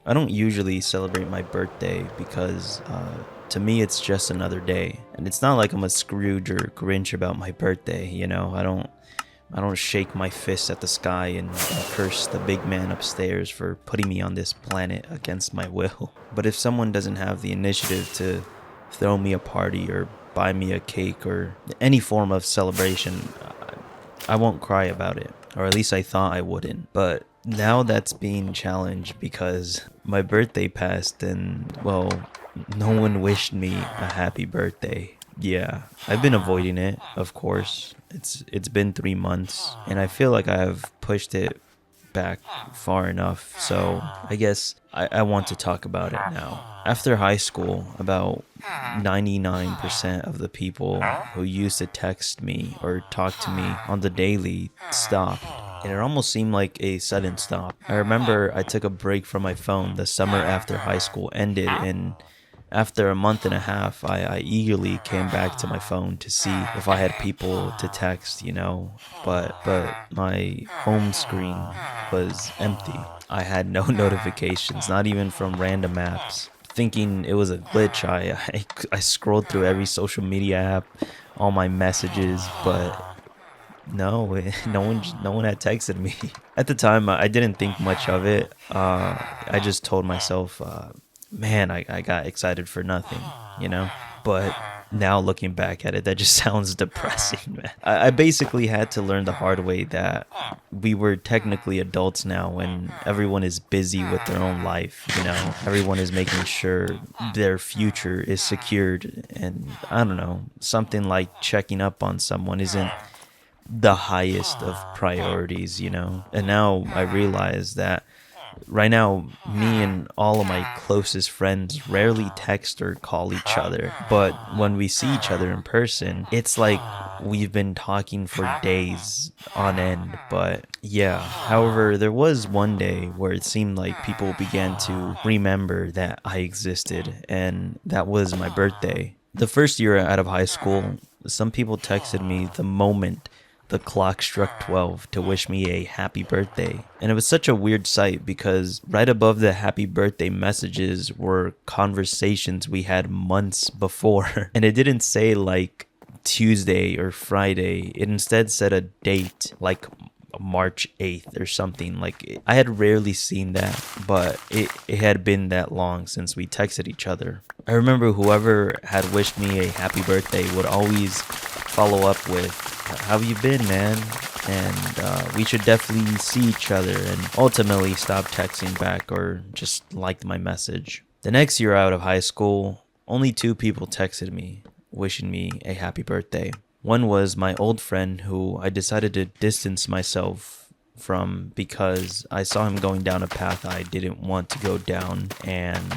I don't usually celebrate my birthday because to me it's just another day. And it's not like I'm a Scrooge or Grinch about my birthday, you know? I don't shake my fist at the sky and curse the big man upstairs for putting me on this planet against my will. But if someone doesn't have the initiative to throw me a party or buy me a cake or any form of celebration, I won't cry about it. Or at least I thought I wouldn't. But now that's being challenged because my birthday passed and, well, no one wished me a happy birthday. Yeah, I've been avoiding it, of course. It's been 3 months, and I feel like I have pushed it back far enough. So I guess I want to talk about it now. After high school, about 99% of the people who used to text me or talk to me on the daily stopped. And it almost seemed like a sudden stop. I remember I took a break from my phone the summer after high school ended, and after a month and a half, I eagerly came back to my phone to see if I had people to text, you know, but my home screen was empty. I had no notifications, not even from random apps. Thinking it was a glitch, I scrolled through every social media app, all my messages, but no, no one had texted me. At the time, I didn't think much of it. I just told myself, man, I got excited for nothing, you know? But now looking back at it, that just sounds depressing, man. I basically had to learn the hard way that we were technically adults now and everyone is busy with their own life, you know? Everyone is making sure their future is secured. And I don't know, something like checking up on someone isn't the highest of priorities, you know? And now I realize that right now, me and all of my closest friends rarely text or call each other. But when we see each other in person, it's like we've been talking for days on end. But yeah, however, there was one day where it seemed like people began to remember that I existed, and that was my birthday. The first year out of high school, some people texted me the moment the clock struck 12 to wish me a happy birthday. And it was such a weird sight because right above the happy birthday messages were conversations we had months before. And it didn't say like Tuesday or Friday. It instead said a date like March 8th or something. Like I had rarely seen that, but it had been that long since we texted each other. I remember whoever had wished me a happy birthday would always follow up with, "How have you been, man?" And we should definitely see each other, and ultimately stop texting back or just liked my message. The next year out of high school, only two people texted me wishing me a happy birthday. One was my old friend who I decided to distance myself from because I saw him going down a path I didn't want to go down, and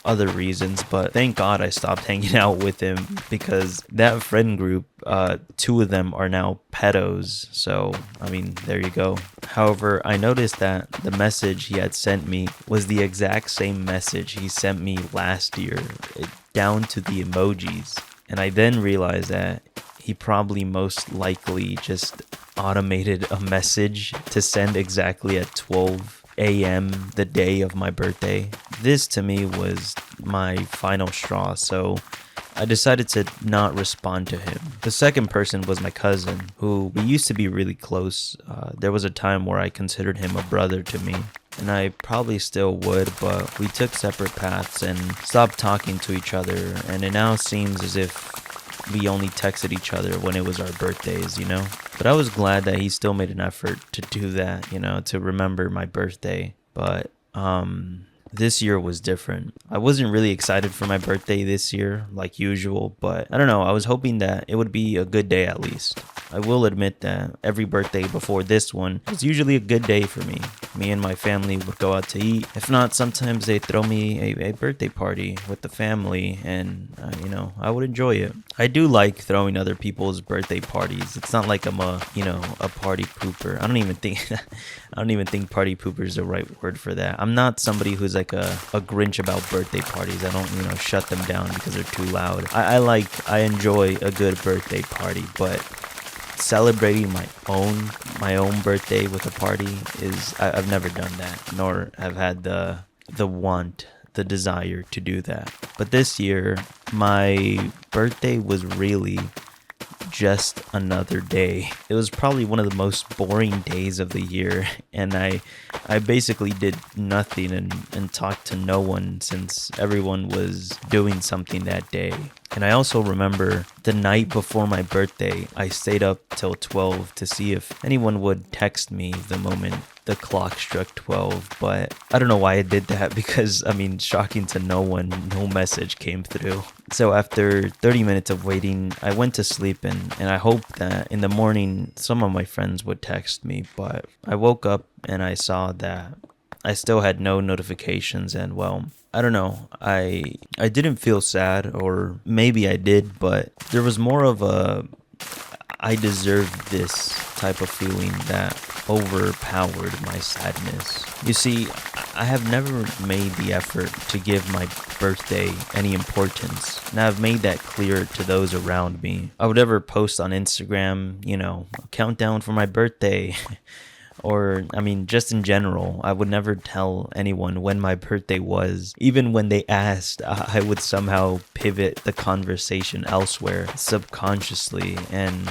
other reasons, but thank God I stopped hanging out with him because that friend group, two of them are now pedos. So, I mean, there you go. However, I noticed that the message he had sent me was the exact same message he sent me last year, down to the emojis. And I then realized that he probably most likely just automated a message to send exactly at 12 a.m. the day of my birthday. This to me was my final straw, so I decided to not respond to him. The second person was my cousin, who we used to be really close. There was a time where I considered him a brother to me, and I probably still would, but we took separate paths and stopped talking to each other, and it now seems as if we only texted each other when it was our birthdays, you know? But I was glad that he still made an effort to do that, you know, to remember my birthday. But this year was different. I wasn't really excited for my birthday this year, like usual, but I don't know, I was hoping that it would be a good day at least. I will admit that every birthday before this one was usually a good day for me. Me and my family would go out to eat. If not, sometimes they throw me a birthday party with the family, and you know, I would enjoy it. I do like throwing other people's birthday parties. It's not like I'm a party pooper. I don't even think party pooper is the right word for that. I'm not somebody who's like a Grinch about birthday parties. I don't, shut them down because they're too loud. I enjoy a good birthday party, but celebrating my own birthday with a party I've never done that, nor have had the the want, the desire to do that. But this year, my birthday was really just another day. It was probably one of the most boring days of the year, and I basically did nothing and talked to no one since everyone was doing something that day. And I also remember the night before my birthday, I stayed up till 12 to see if anyone would text me the moment the clock struck 12, but I don't know why I did that because, I mean, shocking to no one, no message came through. So after 30 minutes of waiting, I went to sleep and I hoped that in the morning some of my friends would text me, but I woke up and I saw that I still had no notifications. And well, I don't know. I didn't feel sad, or maybe I did, but there was more of a I deserve this type of feeling that overpowered my sadness. You see, I have never made the effort to give my birthday any importance, and I've made that clear to those around me. I would never post on Instagram, a countdown for my birthday. Or, I mean, just in general, I would never tell anyone when my birthday was. Even when they asked, I would somehow pivot the conversation elsewhere subconsciously, and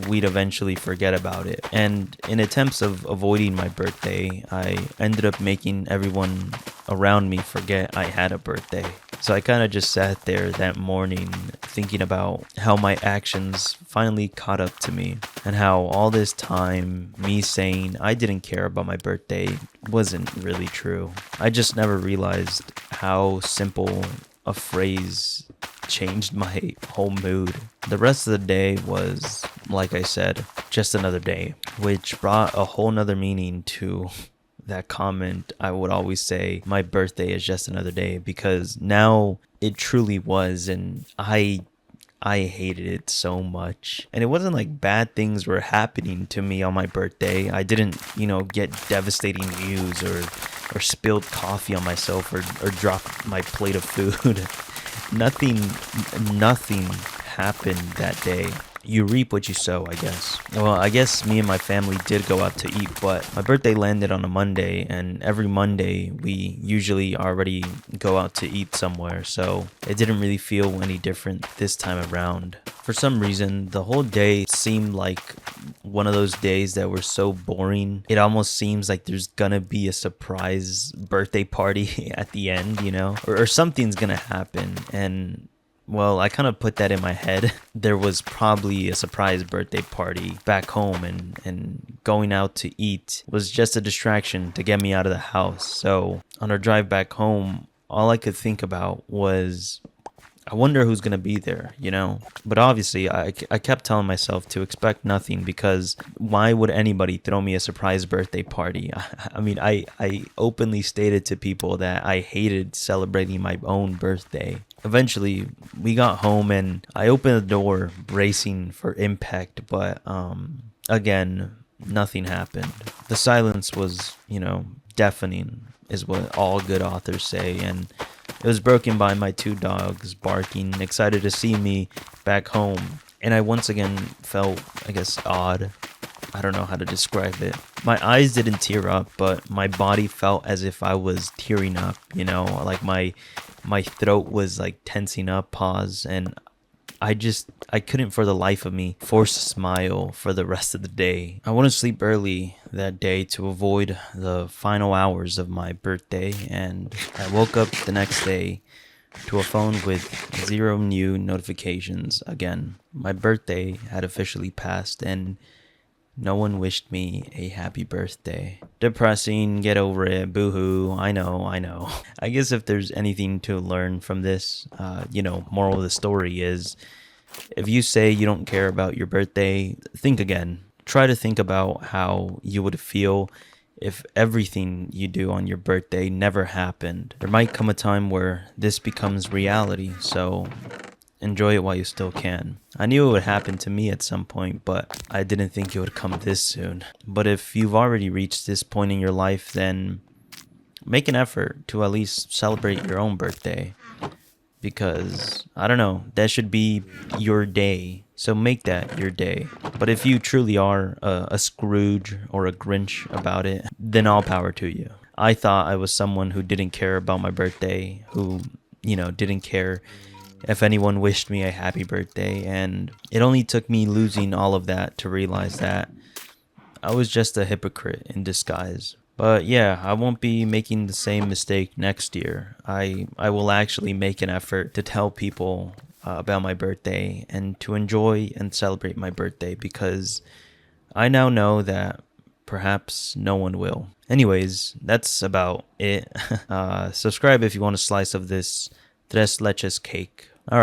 we'd eventually forget about it. And in attempts of avoiding my birthday, I ended up making everyone around me forget I had a birthday. So I kind of just sat there that morning thinking about how my actions finally caught up to me, and how all this time me saying I didn't care about my birthday wasn't really true. I just never realized how simple a phrase changed my whole mood. The rest of the day was, like I said, just another day, which brought a whole nother meaning to that comment. I would always say my birthday is just another day, because now it truly was, and I hated it so much. And it wasn't like bad things were happening to me on my birthday. I didn't, get devastating news or spilled coffee on myself or drop my plate of food. Nothing happened that day. You reap what you sow, I guess. Well, I guess me and my family did go out to eat, but my birthday landed on a Monday, and every Monday we usually already go out to eat somewhere, so it didn't really feel any different this time around. For some reason, the whole day seemed like one of those days that were so boring. It almost seems like there's gonna be a surprise birthday party at the end, or something's gonna happen. And well, I kind of put that in my head. There was probably a surprise birthday party back home, and going out to eat was just a distraction to get me out of the house. So on our drive back home, all I could think about was, I wonder who's going to be there, But obviously, I kept telling myself to expect nothing, because why would anybody throw me a surprise birthday party? I mean, I openly stated to people that I hated celebrating my own birthday. Eventually, we got home, and I opened the door bracing for impact, but again, nothing happened. The silence was, deafening, is what all good authors say, and it was broken by my two dogs barking, excited to see me back home. And I once again felt, I guess, odd. I don't know how to describe it. My eyes didn't tear up, but my body felt as if I was tearing up, like my throat was like tensing up, pause, and I couldn't for the life of me force a smile for the rest of the day. I went to sleep early that day to avoid the final hours of my birthday, and I woke up the next day to a phone with 0 new notifications again. My birthday had officially passed, and no one wished me a happy birthday. Depressing, get over it, boo-hoo, I know. I guess if there's anything to learn from this, moral of the story is, if you say you don't care about your birthday, think again. Try to think about how you would feel if everything you do on your birthday never happened. There might come a time where this becomes reality, so enjoy it while you still can. I knew it would happen to me at some point, but I didn't think it would come this soon. But if you've already reached this point in your life, then make an effort to at least celebrate your own birthday. Because, I don't know, that should be your day. So make that your day. But if you truly are a Scrooge or a Grinch about it, then all power to you. I thought I was someone who didn't care about my birthday, who, didn't care if anyone wished me a happy birthday. And it only took me losing all of that to realize that I was just a hypocrite in disguise. But yeah, I won't be making the same mistake next year. I will actually make an effort to tell people about my birthday and to enjoy and celebrate my birthday, because I now know that perhaps no one will. Anyways, that's about it. Subscribe if you want a slice of this tres leches cake.